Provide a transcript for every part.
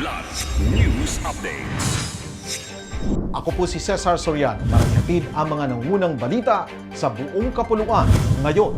Blood News Updates. Ako po si Cesar Soriano para ihatid ang mga nangunang balita sa buong kapuluan ngayon.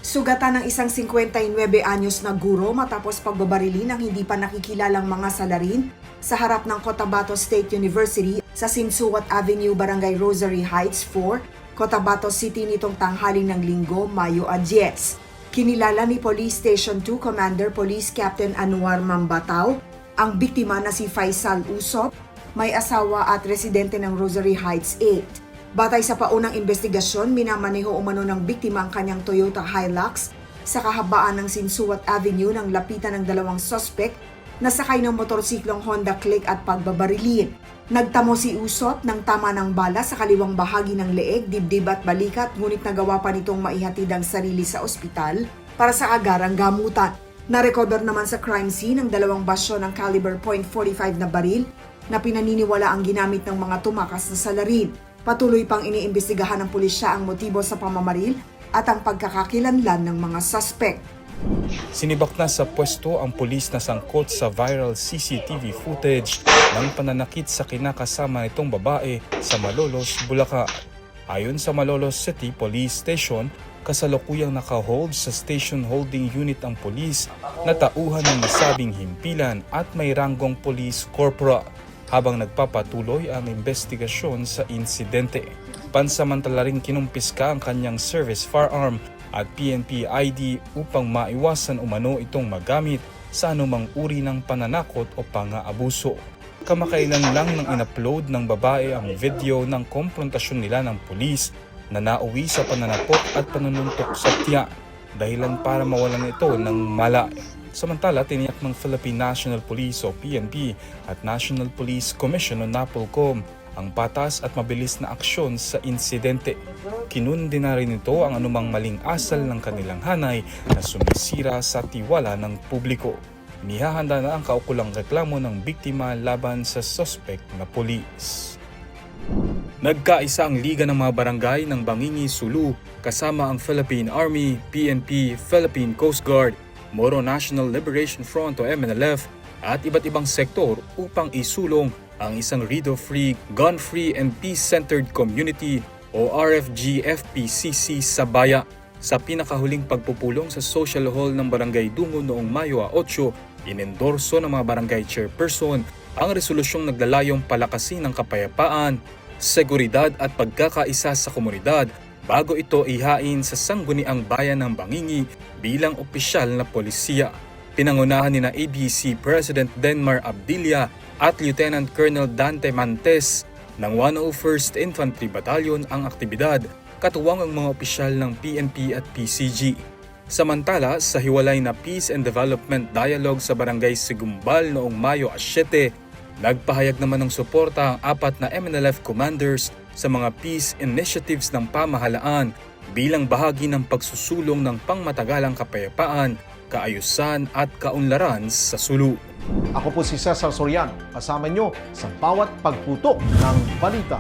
Sugatan ng isang 59 anyos na guro matapos pagbabarili ng hindi pa nakikilalang mga salarin sa harap ng Cotabato State University sa Sinsuat Avenue, Barangay Rosary Heights 4, Cotabato City nitong tanghali ng Linggo, Mayo 10. Kinilala ni Police Station 2 Commander Police Captain Anwar Mambatao ang biktima na si Faisal Usop, may asawa at residente ng Rosary Heights 8. Batay sa paunang investigasyon, minamaneho umano ng biktima ang kanyang Toyota Hilux sa kahabaan ng Sinsuat Avenue nang lapitan ng dalawang suspect na sakay ng motorsiklong Honda Click at pagbabarilin. Nagtamo si Usop ng tama ng bala sa kaliwang bahagi ng leeg, dibdib at balikat, ngunit nagawa pa nitong maihatid ang sarili sa ospital para sa agarang gamutan. Na-recover naman sa crime scene ang dalawang basyo ng caliber .45 na baril na pinaniniwala ang ginamit ng mga tumakas na salarin. Patuloy pang iniimbestigahan ng pulisya ang motibo sa pamamaril at ang pagkakakilanlan ng mga suspect. Sinibak na sa pwesto ang pulis na sangkot sa viral CCTV footage ng pananakit sa kinakasama nitong babae sa Malolos, Bulacan. Ayon sa Malolos City Police Station, kasalukuyang naka-hold sa station holding unit ang pulis na tauhan ng nasabing himpilan at may ranggong police corporal habang nagpapatuloy ang investigasyon sa insidente. Pansamantala ring kinumpiska ang kanyang service firearm at PNP ID upang maiwasan umano itong magamit sa anumang uri ng pananakot o pang-aabuso. Kamakailan lang nang in-upload ng babae ang video ng komprontasyon nila ng pulis na nauwi sa pananakot at panununtok sa tiyan, dahilan para mawalan ito ng malay. Samantala, tiniyak ng Philippine National Police o PNP at National Police Commission o NAPOLCOM ang patas at mabilis na aksyon sa insidente. Kinundi na rin ito ang anumang maling asal ng kanilang hanay na sumisira sa tiwala ng publiko. Nihahanda na ang kaukulang reklamo ng biktima laban sa suspect na pulis. Nagkaisa ang Liga ng mga Barangay ng Bangingi, Sulu kasama ang Philippine Army, PNP, Philippine Coast Guard, Moro National Liberation Front o MNLF at iba't ibang sektor upang isulong ang isang rido-free, gun-free and peace-centered community o RFG-FPCC sa Baya. Sa pinakahuling pagpupulong sa Social Hall ng Barangay Dungo noong Mayo 8, inendorso ng mga barangay chairperson ang resolusyong naglalayong palakasin ang kapayapaan, seguridad at pagkakaisa sa komunidad bago ito ihain sa sangguniang bayan ng Bangingi bilang opisyal na polisiya. Pinangunahan ni na ABC President Denmar Abdilla at Lieutenant Colonel Dante Mantes ng 101st Infantry Battalion ang aktibidad, katuwang ang mga opisyal ng PNP at PCG. Samantala, sa hiwalay na Peace and Development Dialogue sa Barangay Segumbal noong Mayo 7, nagpahayag naman ng suporta ang 4 na MNLF commanders sa mga peace initiatives ng pamahalaan bilang bahagi ng pagsusulong ng pangmatagalang kapayapaan, kaayusan at kaunlaran sa Sulu. Ako po si Cesar Soriano, kasama nyo sa bawat pagputok ng balita.